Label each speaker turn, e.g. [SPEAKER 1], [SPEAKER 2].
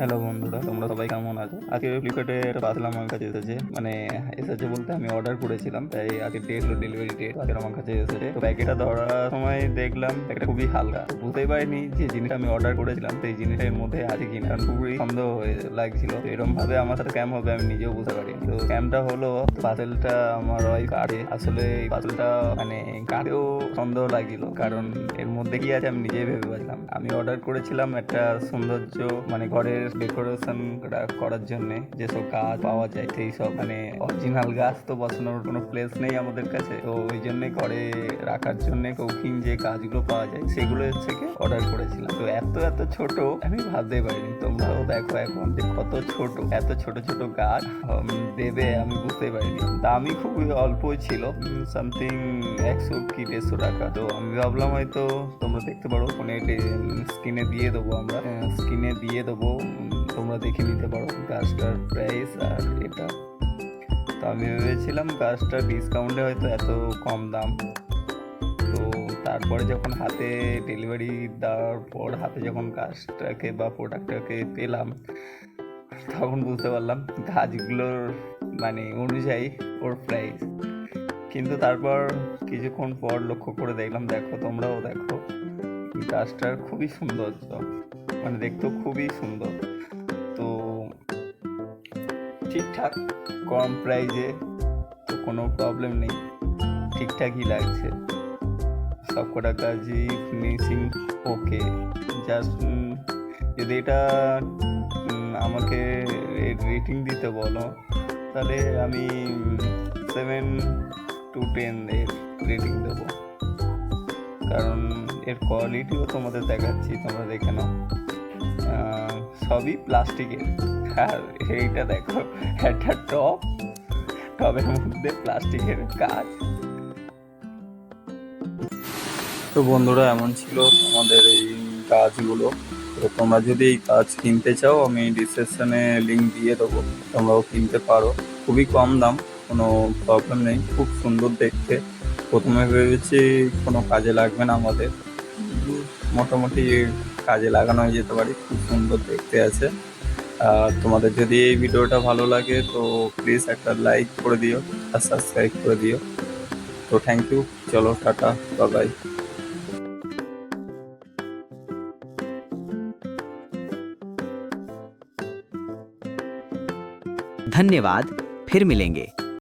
[SPEAKER 1] Hello বন্ধুরা, তোমরা সবাই কেমন আছো? আজকে ফ্লিপকার্টে একটা পার্সেল আমার কাছে এসেছে। এসেছে বলতে আমি অর্ডার করেছিলাম, তাই আজকে ডেট হলো, ডেলিভারি ডেট আজকে আমার কাছে এসেছে। তো প্যাকেটটা ধরার সময় দেখলাম প্যাকেটটা খুবই হালকা। তো বুঝতেই পারিনি যে জিনিসটা আমি অর্ডার করেছিলাম সেই জিনিসের মধ্যে আছে কিনা, কারণ খুবই সন্দেহ হয়ে লাগছিল। তো এরকম ভাবে আমার সাথে স্ক্যাম হবে আমি নিজেও বুঝতে পারিনি। তো স্ক্যামটা হলো, পার্সেলটা আমার ওই কার্ডে, আসলে এই পার্সেলটা কার্ডেও সন্দেহ লাগছিল, কারণ এর মধ্যে কি আছে আমি নিজেই ভেবে পাচ্ছিলাম। আমি অর্ডার করেছিলাম একটা সৌন্দর্য, ঘরের ডেকোরেশন করার জন্য যেসব গাছ পাওয়া যায়, সেই সব অরিজিনাল গাছ তো বসানোর কোনো প্লেস নেই আমাদের কাছে। তো ওই জন্য ঘরে রাখার জন্য কৌখিন যে গাছগুলো পাওয়া যায় সেগুলো থেকে অর্ডার করেছিলাম। তো এত এত ছোট আমি ভাবতেই পারিনি। তোমরাও দেখো এখন যে কত ছোট, এত ছোট ছোট গাছ দেবে আমি বুঝতেই পারিনি। দামই খুবই অল্পই ছিল, সামথিং 100 কি 150 টাকা। তো আমি ভাবলাম হয়তো তোমরা দেখতে পারো, ফোনে স্ক্রিনে দিয়ে দেবো, আমরা স্ক্রিনে দিয়ে দেবো, তোমরা দেখে নিতে পারো গাছটার প্রাইস আর এটা। তো আমি ভেবেছিলাম গাছটা ডিসকাউন্টে হয়তো এত কম দাম। তো তারপরে যখন হাতে ডেলিভারি দেওয়ার পর হাতে যখন গাছটাকে বা প্রোডাক্টটাকে পেলাম, তখন বুঝতে পারলাম গাছগুলোর অনুযায়ী ওর প্রাইস। কিন্তু তারপর কিছুক্ষণ পর লক্ষ্য করে দেখলাম, দেখো তোমরাও দেখো, গাছটার খুবই সৌন্দর্য, দেখতেও খুবই সুন্দর। তো ঠিকঠাক কম প্রাইজে, তো কোনো প্রবলেম নেই, ঠিকঠাকই লাগছে। সব কটা কাজই ফিনিশিং ওকে। জাস্ট যদি এটা আমাকে রেটিং দিতে বলো, তাহলে আমি 7 to 10 এর রেটিং দেবো, কারণ এর কোয়ালিটিও তোমাদের দেখাচ্ছি, তোমরা দেখে নাও। সবই প্লাস্টিকের। আর এইটা দেখো, একটা টবের মধ্যে প্লাস্টিকের কাজ। তো বন্ধুরা, এমন ছিল আমাদের এই কাজগুলো। তো তোমরা যদি এই কাজ কিনতে চাও, আমি ডিসক্রিপশনে লিঙ্ক দিয়ে দেবো, তোমরাও কিনতে পারো। খুবই কম দাম, কোনো প্রবলেম নেই, খুব সুন্দর দেখতে। প্রথমে ভেবেছি কোনো কাজে লাগবে না আমাদের, মোটামুটি কাজে লাগানো হয়ে যেতে পারে, খুব সুন্দর দেখতে আছে। আর তোমাদের যদি এই ভিডিওটা ভালো লাগে তো প্লিজ একটা লাইক করে দিও আর সাবস্ক্রাইব করে দিও। তো থ্যাংক ইউ, চলো টাটা, বাই বাই।
[SPEAKER 2] धन्यवाद। फिर मिलेंगे।